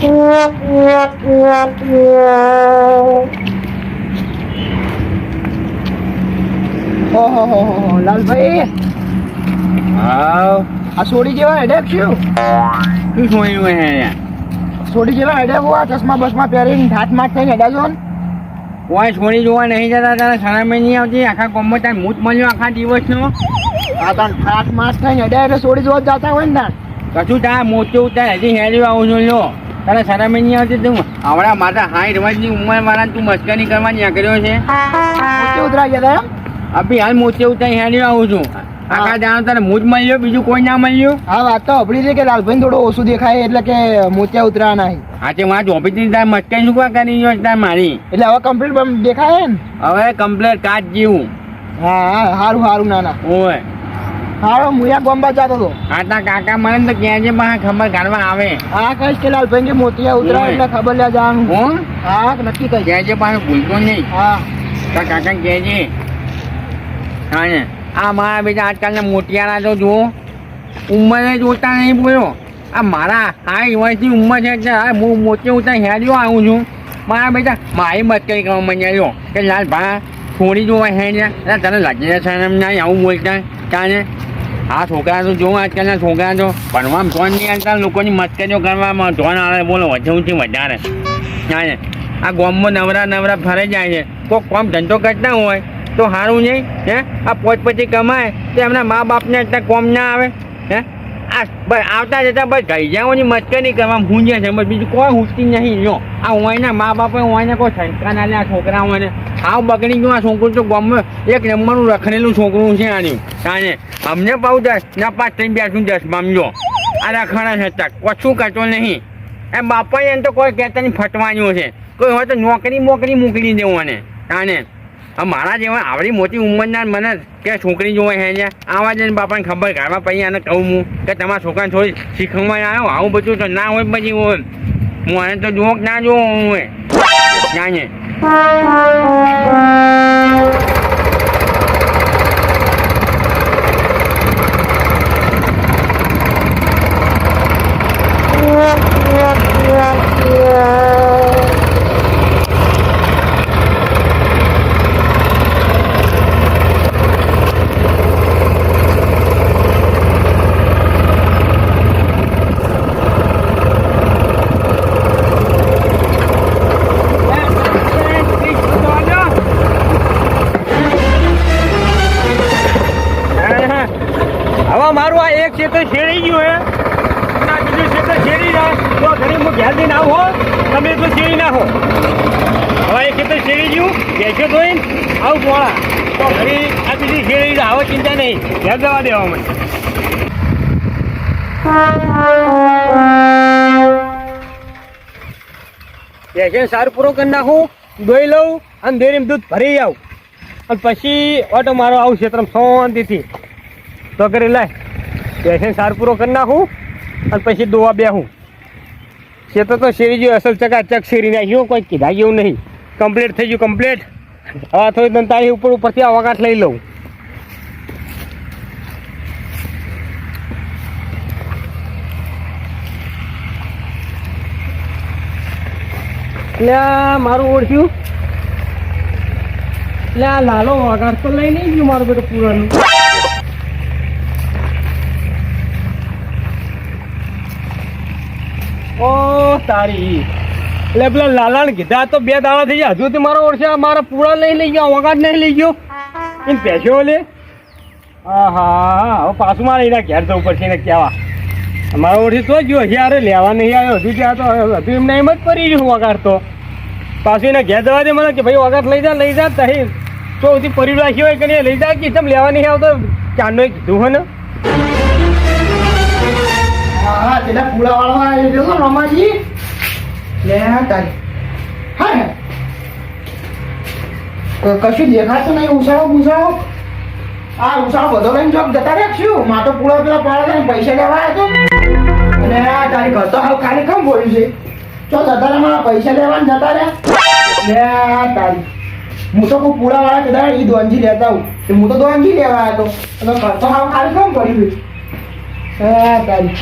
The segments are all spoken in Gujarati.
ઓહો લાલભાઈ, હા આ સોડી જેવા હેડેક શું? શું સોયું હે યાર? સોડી જેવા હેડેક આ ચશ્મા બસમાં પહેરીને ઠાટ માટ થઈને હેડા છો ને? કોઈ છોડી જોવા નહીં જતા તારે શરમે નહીં આવતી? આખા કોમમાં તારે મૂત મળ્યો આખા દિવસનો. આ તાર ઠાટ માટ થઈને હેડા એટલે સોડી જોવા જ જતા હોય ને તાર. કશું તાર મોટે ઉતાર હજી હેરી આવું છું લો. તારે શરમે નહીં આવતી? તું આવડા માતા 60 વર્ષની ઉંમર વાળા તું મસ્કરી કરવા નીકળ્યો છે? મોટી ઉતરા ગયા એમ? અભી હાલ મોટે ઉતાર હેરી આવું છું. આખા જાણો તારે મૂત મળ્યો, બીજું કોઈ ના મળ્યું? હા વાત તો અભળી છે કે લાલભાઈ થોડું ઓછું દેખાય એટલે કે મોતિયા ઉતરા નહીં. હા તે વાત ઓફિસની તાર મસ્કરી શું કરી રહ્યો છે તાર મારી? એટલે હવે કમ્પ્લીટ દેખાય ને? હવે કમ્પ્લેટ કાચ જેવું. હા સારું સારું નાના ઓય હારો મુયા ગોમ્બા જતો હતો. હા તા કાકા મને તો કહેજે પણ ખબર કાઢવા આવે. હા કહીશ કે લાલભાઈ કે મોતિયા ઉતરા એટલે ખબર લે જવાનું. હું હા નક્કી કહીશ. કહેજે પણ ભૂલતો નહીં. હા તા કાકા કહેજે. હા ને આ મારા બેટા આજકાલના મોટિયારા તો જુઓ ઉંમરે જોતા નહીં બોલો. આ મારા 60 વર્ષની ઉંમર છે એટલે હું મોટે ઉતાર હેડ્યો આવું છું. મારા બેટા મારી મસ્કરી કરવા માંડ્યો કે લાલ ભા છોડી જોવા હેડ્યા તને લાગી શરમ નહીં આવું બોલતા તાને. આ છોકરા તો જોવો આજકાલના છોકરા તો ભણવામાં ધોન નહીં આવતા, લોકોની મસ્કરીઓ કરવામાં ધોન આવે. બોલો વધુથી વધારે. તાને આ ગામમાં નવરા ફરે જાય છે. કોઈ કામ ધંધો કરતા હોય તો સારું નહીં હે? આ પોચપચી કમાય તો એમના મા બાપને અત્યારે કોમ ના આવે હે? આ બસ આવતા જતા બસ ઘઈ જાઓની મસ્કરી કરવામાં ભૂંજે છે બસ, બીજું કોઈ હુસતી નહીં. જો આ હોયના મા બાપે હોયને કોઈ સંસ્કાર ના લે આ છોકરા હોય ને. આવ બગડી ગયું આ છોકરું તો ગામમાં એક નંબરનું રખડેલું છોકરું છે આનું. તાને અમને બહુ ના પાસ થઈને બેઠું 10માં જો આ રખડા છે તક કશું કરતો નહીં. એ બાપાએ એમ તો કોઈ કહેતા નહીં ફટવાનું છે. કોઈ હોય તો નોકરી મોકલી દેવાને. તાને મારા જેવા આવડી મોટી ઉંમરના મને કે છોકરી જોવા હે છે આવા જઈને બાપાને ખબર કાઢવા પછી આને કહું હું કે તમારા છોકરાને થોડી શીખવા આવ્યો. આવું બધું તો ના હોય પછી હોય. હું આને તો જોક ના જોઉં હું જાણે. મારું આ એક ક્ષેત્ર છેડી ગયું હે ના બીજું ક્ષેત્ર છેડી જાય તો ઘણી હું ઘેર દઈને આવો તમે તો છેડી નાખો. હવે એક ક્ષેત્ર છેડી ગયું બેસો ધોઈને આવું પોળા તો ઘણી આ બીજી છેડી જાય. હવે ચિંતા નહીં, ઘેર જવા દેવા મને. બેસીને સારું પૂરો કરી નાખું, દોઈ લઉં અને ડેરીમાં દૂધ ભરી આવું અને પછી ઓટો મારો આવું ક્ષેત્રમાં શાંતિથી તો કરી લાય. બેસીને સાર પૂરો કરી નાખું અને પછી દોવા બેહું. ક્ષેત્ર તો શેરી ગયું અસલ ચકાચક શેરી નાખ્યું, કોઈ કીધા જેવું નહીં. કમ્પ્લીટ થઈ ગયું કમ્પ્લીટ. હવે થોડી તારી ઉપરથી આ વગાટ લઈ લઉં. એટલે મારું ઓળખ્યું એટલે આ લાલો વગાટ તો લઈ નહીં ગયું મારું બધું પૂરાનું. ઓ તારી એટલે પેલા લાલાને કીધા તો 2 દાડા થઈ ગયા, હજુ તો મારો ઓળશે મારા પૂરા નહીં લઈ ગયો, વગાડ નહીં લઈ ગયો. એમ પેશો લે. હા હા હવે પાછું મારે એના ઘેર જવું પડશે એને કહેવા. મારો ઓળશે તો ગયો યાર લેવા નહીં આવ્યો હજુ ત્યાં તો હજુ એમને એમ જ કરી રહ્યું વગાડ તો. પાછું એને ઘેર જવા દે મને કે ભાઈ વગાડ લઈ જા તહી તો સુધી પરી રાખ્યો હોય કે લઈ જા કે તમે લેવા નહીં આવતો ચાંદો કીધું હોય ને. હા તેના પૂળા વાળવા આવ્યો રમાજી લે તારી. હા કશું દેખાતું નહીં. ઉછાળો આ ઉછાળો બધો લઈને જોક જતા રાખશું. માં તો પૂળા પેલા પાડે પૈસા લેવા આવ્યો હતો અને આ તારી ઘર તો હાવ ખાલી કેમ બોલ્યું છે? ચો જતા રહ્યા પૈસા લેવા જતા રહ્યા લે તારી. હું તો કોઈ પૂળા વાળા કદાચ એ દોનજી લેતા હું તો દોનજી લેવા આવ્યો હતો. ઘર તો હાવ ખાલી કેમ પડ્યું તારી.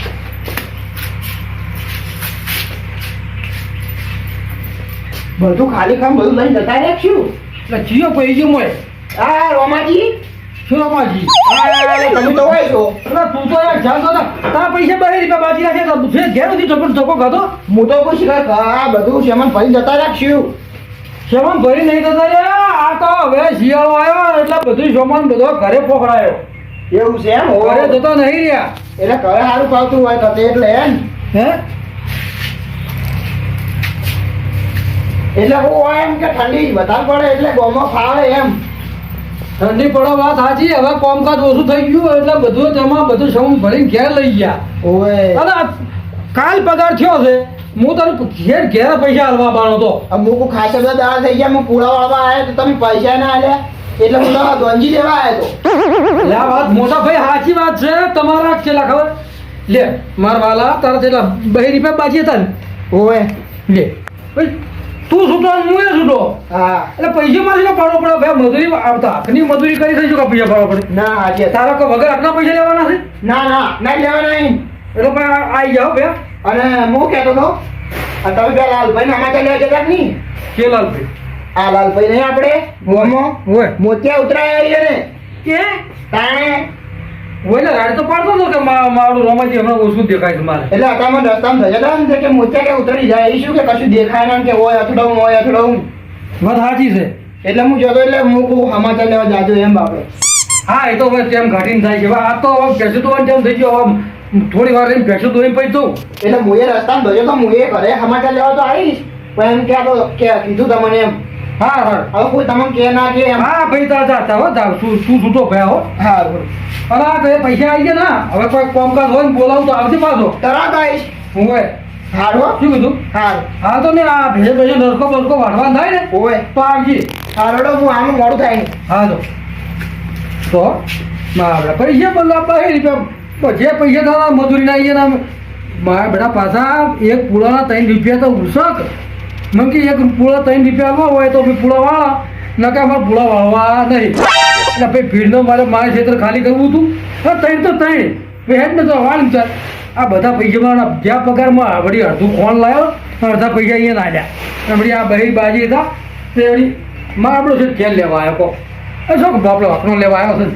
બધું ખાલી કામ બધું લઈને જતા રહ્યા શું એટલે જીઓ પૈસી મળે આ રોમાજી શું રમાજી તમે તો હોય છો એટલે તું તો યાર જાણતો ને તારા પૈસા 2 રૂપિયા બાકી રાખે તો ફેર ઘેર સુધી ધક્કો ખાધો હું તો કોઈ શિકાર આ બધું સામાન ભરી જતા રાખશું સામાન ભરી નહીં થતા યાર આ તો હવે શિયાળો આવ્યો એટલે બધું સામાન બધો ઘરે પકડાયો એવું છે એમ ઘરે જતો નહીં રહ્યા એટલે ઘરે સારું પાવતું હોય કતે એટલે એમ હે એટલે હું હોય એમ કે ઠંડી વધારે પડે એટલે ગોમાં ફાવે એમ ઠંડી પડો વાત સાચી હવે કામકાજ ઓછું થઈ ગયું એટલે બધું તેમાં બધું સામાન ભરીને ઘેર લઈ ગયા ઓય અને કાલ પગાર થયો છે હું તારું ઘેર ઘેર પૈસા હાલવા બાનો તો અમુક ખાસ બધા દાળ થઈ ગયા હું પૂળા વાળવા આવ્યા તો તમે પૈસા ના આલ્યા એટલે હું તો દોંજી લેવા આવ્યો તો એટલે આ વાત મોટા ભાઈ સાચી વાત છે તમારા છેલ્લા ખબર લે મારા વાલા તારા છેલ્લા 2 રૂપિયા બાકી હતા ને ઓય લે ભાઈ તું છૂટો ને હું એ છૂટો હા એટલે પૈસા માંથી પાડવો પડે ભાઈ મજૂરી આવતા હાથની મજૂરી કરી થઈશું કે પૈસા પાડવા પડે ના આજે તારા કોઈ વગર આટલા પૈસા લેવાના છે ના ના ના લેવા નહીં એટલે ભાઈ આવી જાઓ બે અને હું કહેતો હતો આ તમે પેલા લાલભાઈ નામા ચાલ્યા જતા નહીં કે લાલભાઈ આ લાલભાઈ નહીં આપણે ગોમાં હોય મોતિયા ઉતરાયા ને કે તાણે હોય ને રાડ તો પાડતો હતો કે મારું રોમાજી હમણાં ઓછું દેખાય છે મારે એટલે અત્યારમાં રસ્તામાં થયા હતા ને કે મોતિયા કે ઉતરી જાય એ શું કે કશું દેખાય ના કે હોય અથડાવું વાત સાચી છે એટલે હું જતો એટલે હું કહું સમાચાર લેવા જાજો એમ બાપડે હા એ તો હવે તેમ ઘાટીને થાય છે હવે આ તો હવે ભેંસું ધોવાનું તેમ થઈ ગયો હવે થોડી વાર રહીને ભેંસું ધોઈને પછી થયું એટલે હું એ રસ્તામાં ભજ્યો તો હું એ ઘરે સમાચાર લેવા તો આવીશ પણ એમ કે આ તો કે કીધું તમને એમ હા હા હવે કોઈ તમને કે ના કે એમ હા ભાઈ તા તા હો તા શું છૂટો ભાઈ હો હા અને આ તો પૈસા આવી ગયા ના હવે કોઈ કામકાજ હોય ને બોલાવું તો આવશે પાછો તરત આવીશ હું હોય હારો શું કીધું હારું હા તો ને આ ભેજે ભેજે નરકો બરકો વાઢવાનું થાય ને ઓય તો આવજે હારોડો હું આનું મોડું થાય નહીં હા તો મારા પૈસા બોલા 2 રૂપિયા જે પૈસા થતા મજૂરી ના આવીએ ને મારા બેટા પાછા એક પૂળાના 3 રૂપિયા તો ઉસક મને કે એક પૂળા 3 રૂપિયા આલવા હોય તો પૂળા વાળા નકા અમારે પૂળા વાળવા નહીં એટલે ભાઈ ભીડનો મારે ક્ષેત્ર ખાલી કરવું હતું હા 3 તો 3 હેડ ને તો વાળ ચાલ આ બધા પૈસા મારા જ્યાં પગારમાં વળી અડધું ફોન લાવ્યો અડધા પૈસા અહીંયા નાખ્યા વળી આ બહી બાજી હતા તે વળી મારે આપણો છે ખેલ લેવા આવ્યો કહો શું બાપડો આપણો લેવા આવ્યો છે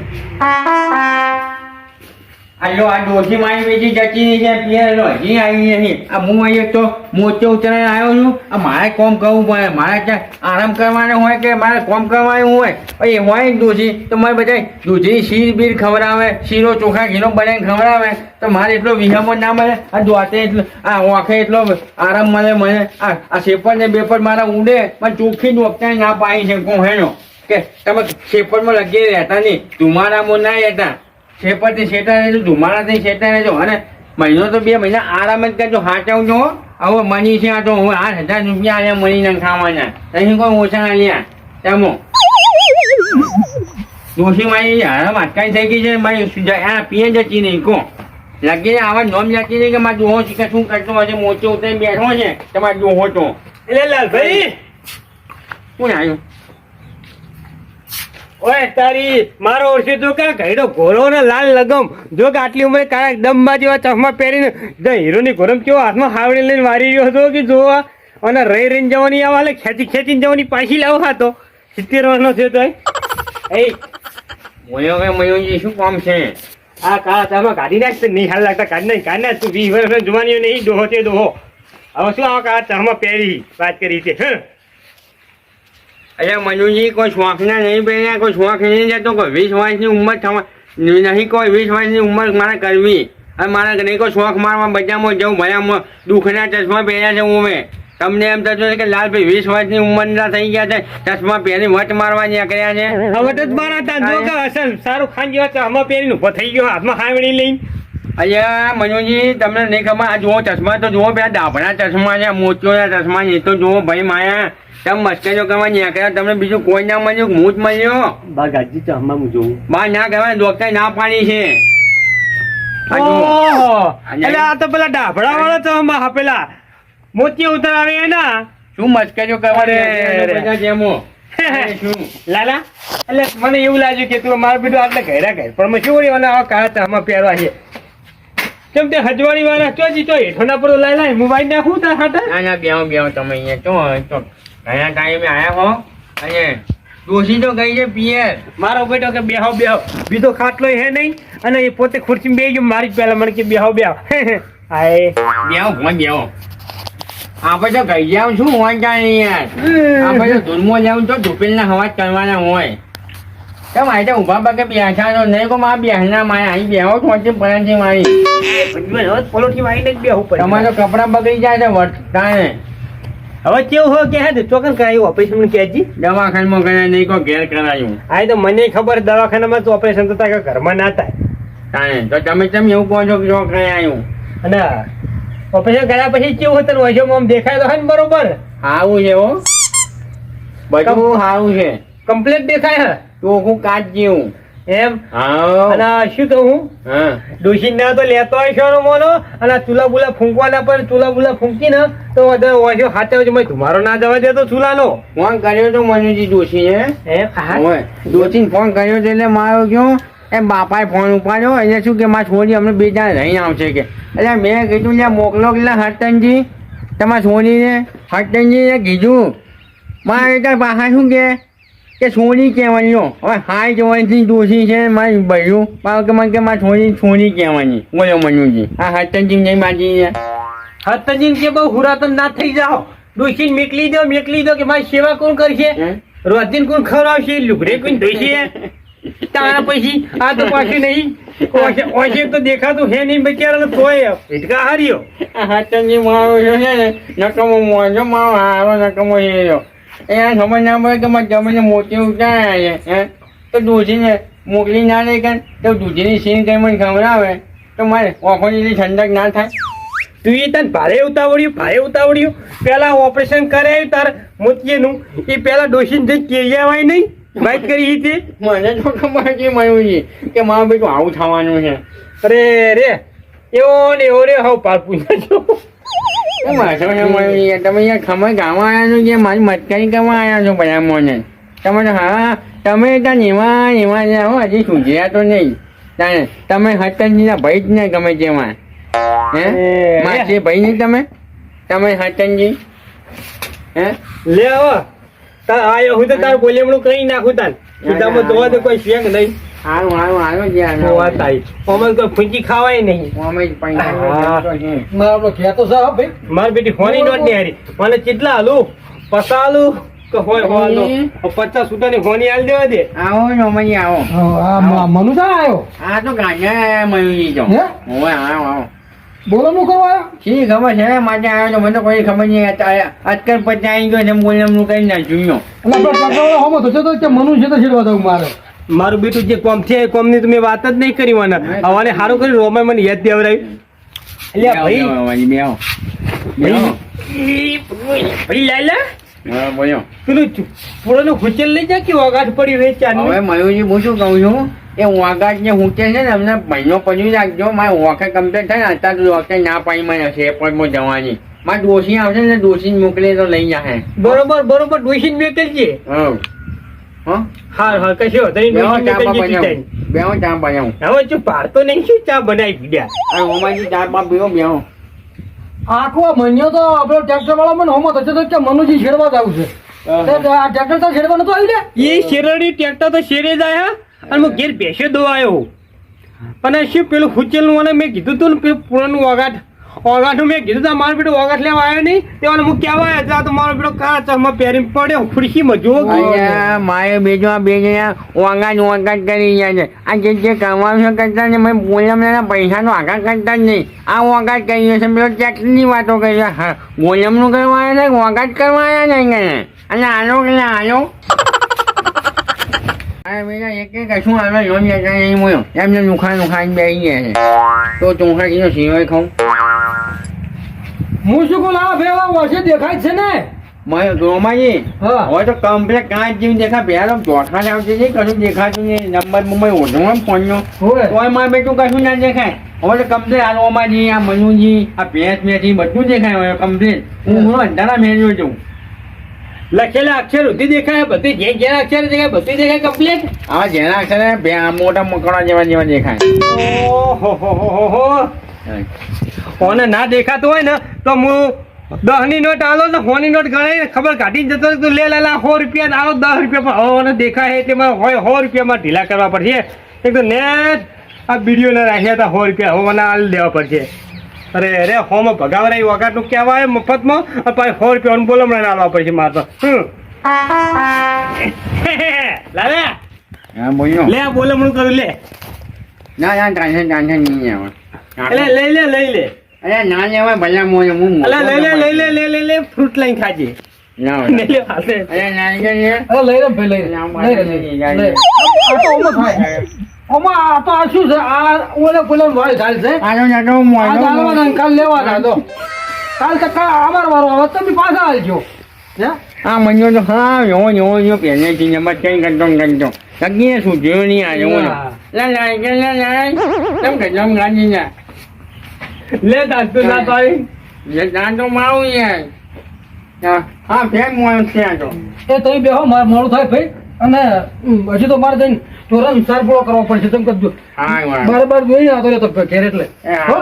આલો આ ડોસી મારી બીજી જતી નહીં છે પિયરનો હજી આવી નહીં આ હું અહીં તો મોચો ઉતરાઈને આવ્યો છું આ મારે કોમ કરવું પડે મારે ત્યાં આરામ કરવાનો હોય કે મારે કોમ કરવાનું હોય એ હોય જ ડોસી તો મારે બધા દૂધી શીર બીર ખવડાવે શીરો ચોખા ઘીનો બનાવીને ખવડાવે તો મારે એટલો વિહમો ના મળે આ દોતે એટલો આ ઓખે એટલો આરામ મળે મને આ શેપર ને બેપર મારા ઉડે પણ ચોખ્ખી ડોકતા ના પાડી છે કહું હેનો કે તમે શેપરમાં લગી રહેતા નહીં ધુમાડામાં ના રહેતા શેપરથી શેટા રહેજો ધુમાડાથી શેટા રહેજો અને મહિનો તો 2 મહિના આરામ જ કરજો હાચવજો હવે મની છે આ તો હવે 8,000 રૂપિયા આલ્યા મનીને ખાવાના અહીં કોઈ ઓછા આલ્યા તેમ દોશી મારી હારામ અટકાઈ થઈ ગઈ છે મારી આ પીએ જતી નહીં કહો લગીને આવા નોમ જતી નહીં કે મારે દોહો શીખે શું કરતો હશે મોચો ઉતરી બેઠો છે તમારે દોહો તો એટલે લાલભાઈ કોણ આવ્યું ઓય તારી મારો ઓળખી તું કે ઘેડો ઘોડો ને લાલ લગમ જો કે આટલી ઉંમરે કાળા ડબ્બા જેવા ચશ્મા પહેરીને હીરોની ઘોરમ કેવો હાથમાં હાવડી લઈને વારી રહ્યો હતો કે જોવા અને રહી રહીને જવાની આ વાલે ખેંચીને જવાની પાછી લાવો ખાતો 70 વર્ષનો થયો તો એ મયુજી શું કામ છે આ કાળા ચામાં કાઢી નાખ નહીં હાલ લાગતા કાઢી નાખ તું 20 વર્ષનો જવાની નહીં ડોહો તે ડોહો હવે શું આવા કાળા ચામાં પહેરી વાત કરી છે હ અરે મનુજી કોઈ શોખના નહીં પહેર્યા કોઈ શોખ નહીં જતો કોઈ 20 વર્ષની ઉંમર થવા નહીં કોઈ 20 વર્ષની ઉંમર મારે કરવી અને મારે નહીં કોઈ શોખ મારવા બજારમાં જવું ભયામાં દુઃખના ચશ્મા પહેર્યા છે હું તમને એમ થતું કે લાલભાઈ 20 વર્ષની ઉંમરના થઈ ગયા છે ચશ્મા પહેરી વટ મારવા નીકળ્યા છે હવે તો મારા જો કે અસલ સારું ખાન જેવા ચશ્મા પહેરીને ઉભો થઈ ગયો હાથમાં હાવડી લઈને અલ્યા મનુજી તમને નહીં ખબર આ જુઓ ચશ્મા તો જુઓ પેલા ડાભણા ચશ્મા છે મોતિયોના ચશ્મા એ તો જુઓ ભાઈ માયા તમે મસ્કેજો કરવા નીકળ્યા તમને બીજું કોઈ ના મળ્યું હું જ મળ્યો બાગાજી ચશ્મા હું જોઉં બહાર ના કહેવાય ડોક્ટર ના પાડી છે એટલે આ તો પેલા ડાભડા વાળા ચશ્મા પેલા મોતી ઉતરાવે એના શું મસ્કેજો કરવા જેમો શું લાલા એટલે મને એવું લાગ્યું કે તું મારું બીજું આટલે ઘેરા ઘેર પણ શું અને આવા કાળા ચશ્મા પહેરવા છે કેમ તે હજવાડી વાળા ચો હેઠો ના પર લાઈ લાઈ મોબાઈલ નાખું તાર હાથે ના બેહો તમે અહીંયા તો કયા ટાઈમે આયા હો અને ડોશી તો ગઈ છે પિયર. મારો બેટો કે બેહો બેહો, બીજો ખાટલો હે નહીં, અને એ પોતે ખુરશી બેહી ગયો મારી જ પહેલા મને કે બેહો બેહો. હાય બેહો ફોન બેહો. આપણે તો ગઈ જાવ છું હોય ક્યાં નહીં યાર. આપણે તો ધૂનમાં જાવ તો ધૂપેલના હવા જ કરવાના હોય. કેમ આ તો ઊભા પગે બેઠા તો નહીં કો મારા બેહના મારે અહીં બેહો થોડી પરાંઠી મારી. પલોઠી વાળીને જ બેહવું પડે. તમારે તો કપડાં બગડી જાય છે વર્તાને. હવે કેવું હોય કે હે ચોકન કરાયું ઓપરેશન કહેજી. દવાખાનામાં ગયા નહીં કો ઘેર કરાયું. આ તો મને ખબર દવાખાનામાં તો ઓપરેશન તો થાય ઘરમાં ના થાય. તાણે તો તમે કેમ એવું કહો છો કે જો કરાયું? અને ઓપરેશન કર્યા પછી કેવું હતું વજોમાં આમ દેખાય તો હે ને બરોબર સારું છે હો, બધું સારું છે. કમ્પ્લીટ દેખાય હે ચોખ્ખું કાચ જેવું. એમ. હા અને શું કહું, હા ડોશી ના તો લેતો હોય છે મોનો, અને ચૂલા બુલા ફૂંકવાના પણ ચૂલા બુલા ફૂંકી ને તો વધારે ઓછો હાથે મેં તમારો ના જવા દેતો ચૂલાનો. ફોન કર્યો તો મનુજી ડોશીએ. એમ. હા. હોય ડોશીને ફોન કર્યો તો એટલે મારો કયો એમ બાપાએ ફોન ઉપાડ્યો એટલે શું કે મારી છોડી અમને બે જણા રહીને આવશે કે. એટલે મેં કીધું ત્યાં મોકલો એટલે હરતનજી તમારા છોડીને. હરતનજીને કીધું મારે ત્યાં પાછા શું કે છોડી કહેવાની. હવે હાઈ જવાની ડોશી છે મારી બહેરું કે મને કે મારી છોડી કહેવાની. બોલો મનુજી આ હરતનજી નહીં માજી. હતજીન કે બહુ હુરાતન ના થઈ જાઓ, ડોશી મેકલી દો કે મારી સેવા કોણ કરશે, રોજીન કોણ ખવડાવશે, લુગડે કોણ ધોઈશે તારા પછી. આ તો પાછી નહીં ઓછે તો દેખાતું હે નહીં બિચારા તોય ઇટકા હાર્યો. હરતનજી મારો છે ને નકમો મોજો મારો હારો નકમો છે. એ ખબર ના પડે કે મારે જમીને મોટી ઉતાર્યા છે તો દૂધીને મોકલી ના લઈ કે તો દૂધીની સીન કઈ મને ખવડાવે તો મારે ઓખોની ઠંડક ના થાય. તું એ તને ભારે ઉતાવળ્યું પેલા ઓપરેશન કરાયું તાર મોતીનું એ પેલા ડોશીને જઈ કેરિયાવાય નહીં વાત કરી હતી. મને તો ખબર છે મયુરજી કે મારું બેટું આવું થવાનું છે. અરે રે એવો ને એવો રે હવે પાર પૂછા છો. શું વાંચો છો મયુરજી? તમે અહીંયા ખબર ગાવા આવ્યા છો કે મારી મટકારી કરવા આવ્યા છો બધા મોને? તમે તો હા તમે ત્યાં એવા હો હજી સુધર્યા તો નહીં. તમે હતનજીના ભાઈ જ ને ગમે તેમાં હે માસી ભાઈ નહીં તમે હતનજી હે લે હવે તાર આયો હું તો તાર બોલેમણું કઈ નાખું તાર સીધામાં જોવા તો કોઈ શેક નહીં. હારું જ્યાં વાત આવી અમલ તો ફૂંકી ખાવાય નહીં. મારો ખેતો છે ભાઈ. માર બેટી હોની નોટ ની હારી મને કેટલા હાલું પસાલું કે હોય હોવાનો 50 સુટાની હોની હાલ દેવા દે. આવો નોમજી આવો. મનુજા આવ્યો. આ તો ગાંજા મયુરી તો હે? હોય આવો બોલો હું કરવા આવ્યો. શી ખબર છે માટે આવ્યો તો મને તો કોઈ ખબર નહીં. અત્યારે પછી આવી ગયો છે બોલમનું કઈ ના જોયું. એટલે આપણે ટકાવાળો હોમો તો છે તો કે મનુ છે તો છેડવા દઉં મારે. મારું બેટું જે કોમ છે એ કોમ ની તમે વાત જ નહીં કરી મને. હવાને સારું કર્યું રોમાય મને યાદ દેવરાયું. એટલે ભાઈ લાયલા બોલો પેલું પૂરાનું હુચેલ લઈ જા કે વગાટ પડી રહી ચાની. હવે મયુરજી હું શું કહું છું એ વાઘાટ જે હુંચે છે ને અમને મહિનો પછી રાખજો. મારે વખત કમ્પ્લીટ થાય ને અત્યારે તો વખતે ના પાડી મને હશે એરપોર્ટમાં જવાની. મારે ડોસી આવશે ને ડોસી મોકલી તો લઈ જશે. બરોબર ડોશી મેકલજે. હા કશો બેહો ચા બનાવું. હવે તું પાડતો નહીં શું ચા બનાવી પીડ્યા. ઓમાજી ચા બાપ બેહો બેહો. આખો મહિનો તો આપણો ટ્રેક્ટર વાળા મને હોમો થશે તો કે મનુજી છેડવા જ આવશે. તો આ ટ્રેક્ટર તો છેડવા નતો આવી ને. એ શેરડી ટ્રેક્ટર તો શેરે જ આયા અને હું ઘેર બેસે દો આવ્યો. અને શું પેલું હુચેલનું અને મેં કીધું તું ને પેલું પૂરાનું ઓગાઠું મેં કીધું તું મારો બેટો ઓગાઠ લેવા આવ્યો નહીં તે હું કહેવા આવ્યા તો મારો બેટો કાળા ચશ્મા પહેરીને પડ્યો ખુરશીમાં જુઓ. મારે બેજો બે જણા વાંગાટ કરી ગયા છે. આ જે કમાવશે કરતા ને મેં બોલમના પૈસાનો આઘાત કરતા જ નહીં. આ વાંગાટ કરી ગયો છે પેલો ટ્રેક્ટરની વાતો કરી. હા બોલમનું કરવા આવ્યા છે વાંગાટ કરવા આવ્યા નહીં અને આલો કશું આવે લોન નહીં મળ્યો એમને નુખા બેસી ગયા છે તો ચોખા કિલો સિવાય ખાઉં. હું શું કહું આ ભેવા વર્ષે દેખાય છે ને. રોમાજી હા. હવે તો કમ્પ્લેટ કાંચ જેવી દેખાય. પહેલા ચોખા જ આવતી હતી કશું દેખાતું નહીં. નંબર મુંબઈ ઓઢો ફોનનો હોય. તોય મારે બેટું કશું ના દેખાય. હવે તો કમ્પ્લેટ આ રોમાજી આ મનુજી આ ભેંસ મેથી બધું દેખાય હવે કમ્પ્લેટ. હું અંધારા મેળવ્યો છું. લખેલા અક્ષર સુધી દેખાય બધી જેના અક્ષર દેખાય બધી દેખાય કમ્પ્લીટ. આ જેના અક્ષર મોટા મકડા જેવા દેખાય. ઓહો ઓને ના દેખાતું હોય ને તો હું 10 ની નોટ આલો તો 100 ની નોટ ગણાય ખબર કાઢી જતો તો લે લાલા 100 રૂપિયા આવો 10 રૂપિયા પણ હવે દેખાય એટલે મારે હોય 100 રૂપિયામાં ઢીલા કરવા પડશે એક તો નેટ આ વિડીયો ના રાખ્યા હતા 100 રૂપિયા હવે મને આલ દેવા પડશે અરે અરે હોમાં ભગાવરાઈ વગાટનું કહેવાય મફતમાં અને પાછી 100 રૂપિયા બોલમણા આલવા પડશે મારે તો લાલા હા બોલ્યો લે બોલમણું કરું લે ના ના ટાંશન નહીં આવે એટલે લઈ લે અરે ના લેવાય ભલા મોને હું અલા લઈ લે ફ્રૂટ લઈને ખાજે ના લઈ લે હાથે અરે ના લે અરે લઈ રે ભાઈ લઈ રે આ તો ઓમાં થાય ઓમાં આ તો આ શું છે આ ઓલે પેલો વાળ ઘાલ છે આનો નાનો આ મોય ચાલવાના કાલ લેવાના તો કાલ તો અમાર વારો આવે તમે પાછા આવજો હે આ મન્યો તો હા યો પહેલેથી નંબર કઈ કરતો સગીને શું જોયું નહીં આ યો લા કેમ કે જમ ગાજી ના લે દાંત ના પાડી જે દાંતો મારું યાર હા ફેર મોય ત્યાં તો એ તમે બેહો મારે મોડું થાય ભાઈ અને હજી તો મારે જઈને ચોરા વિચાર પૂરો કરવો પડશે તમે કરજો હા બરાબર જોઈ આવતો રે તો ઘેર એટલે હો?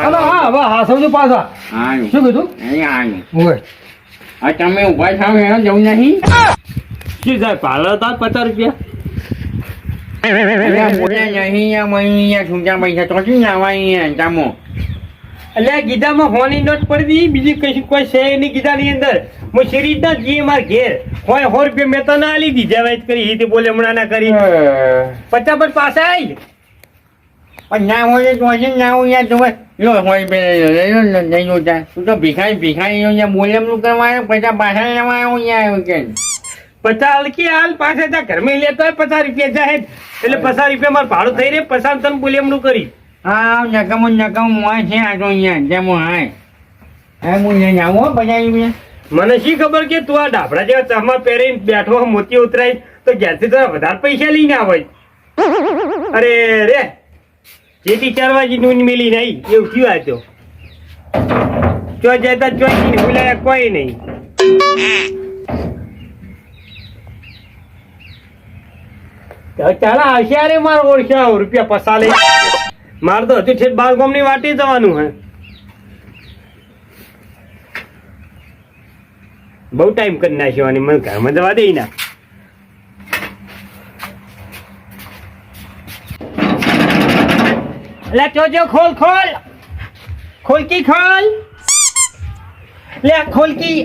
અને હા હવે હા સમજો પાછા હા શું કીધું અહીંયા હોય આ તમે ઉભા થાવ એનો જવું નહીં શું જાય પાલો હતા 50 રૂપિયા એટલે ગીધામાં હોની નોટ પડી દી બીજી કઈ કોઈ છે નહીં ગીધાની અંદર હું શરીર ના જી માર ઘેર હોય 100 રૂપિયા મેં તો ના આલી દીધા વાત કરી હિતે બોલે હમણાં ના કરી 50 પર પાછા આવી પચાસ હલકી હાલ પાછા તા ઘરમાં લેતો હોય 50 રૂપિયા જાય એટલે 50 રૂપિયા મારે ભાડું થઈ રે 50 તને બોલે એમનું કરી મને શી ખબર કે તું આ ડાભડા જેવા ચશ્મા પહેરીને બેઠો મોતી ઉતરાય તો ઘેરથી તો વધારે પૈસા લઈને આવે અરે રે જેથી 4 વાગે નૂન મિલી નહીં એવું થયું આ તો ચો જતા ચોઈ ભૂલાય કોઈ નહીં ચાલા આવશે અરે મારો ઓળખ્યા રૂપિયા પસા લઈ મારે તો હજુ ઠેઠ 12 ગામની વાટે જવાનું હે બહુ ટાઈમ કરી નાખ્યો મને ઘરમાં જવા દે ના લે જોજો ખોલ ખોલકી ખોલ લે ખોલકી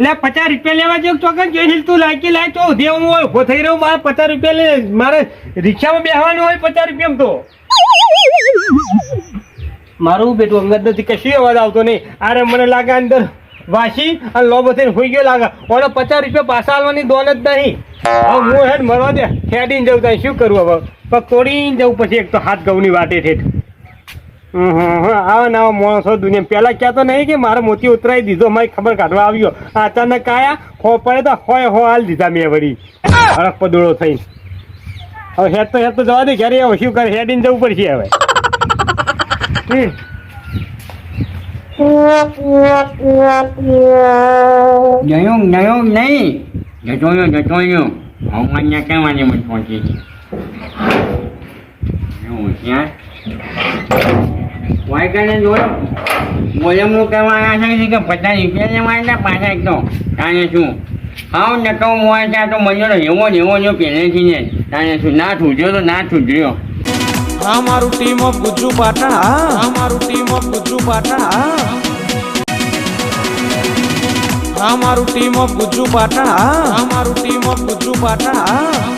લે 50 રૂપિયા લેવા જો ચોકન જોઈ હિલતું લાગી લાય તો દેવું હોય ઉભો થઈ રહ્યો મારે 50 રૂપિયા લે મારે રિક્ષામાં બેહવાનું હોય 50 રૂપિયામાં તો મારું બેટું અંગત નથી કશું અવાજ આવતો નહીં અરે મને લાગે અંદર વાસી અને લોબો થઈને હોઈ ગયો લાગે ઓને 50 રૂપિયા પાછા આલવાની દોન જ નહીં હવે હું હેડ મરવા દે ખેડીને જવું ત્યાં શું કરવું હવે પગ તોડીને જવું પછી એક તો હાથ ઘઉંની વાટે ઠેઠ આવા નવા માણસો દુનિયા પેલા કહેતો નહીં કે મારે મોતી ઉતરાઈ દીધો મારી ખબર કાઢવા આવ્યો અચાનક આયા હો પડે તો હોય હો હાલ દીધા મેં વળી હડક પદોળો થઈને હવે હેડ તો જવા દે ઘરે હવે શું કરે હેડીને જવું પડશે હવે નહીં જતો ભગવાનને કહેવાની મને પહોંચી ત્યાં વાયકાને જોયો બોલમનું કહેવા આવ્યા છે કે 50 રૂપિયા લેવા એટલે પાછા એક તો તાને શું હાવ નકમ હોય ત્યાં તો મને એવો જો પહેલેથી ને તાને શું ના છૂટ્યો તો ના છૂટ્યો હા મારું ટીમ ઓફ ગુજ્જુ પાટણ હા મારું ટીમ ઓફ ગુજ્જુ પાટણ હા મારું ટીમ ઓફ ગુજ્જુ પાટણ હા મારું ટીમ ઓફ ગુજ્જુ પાટણ હા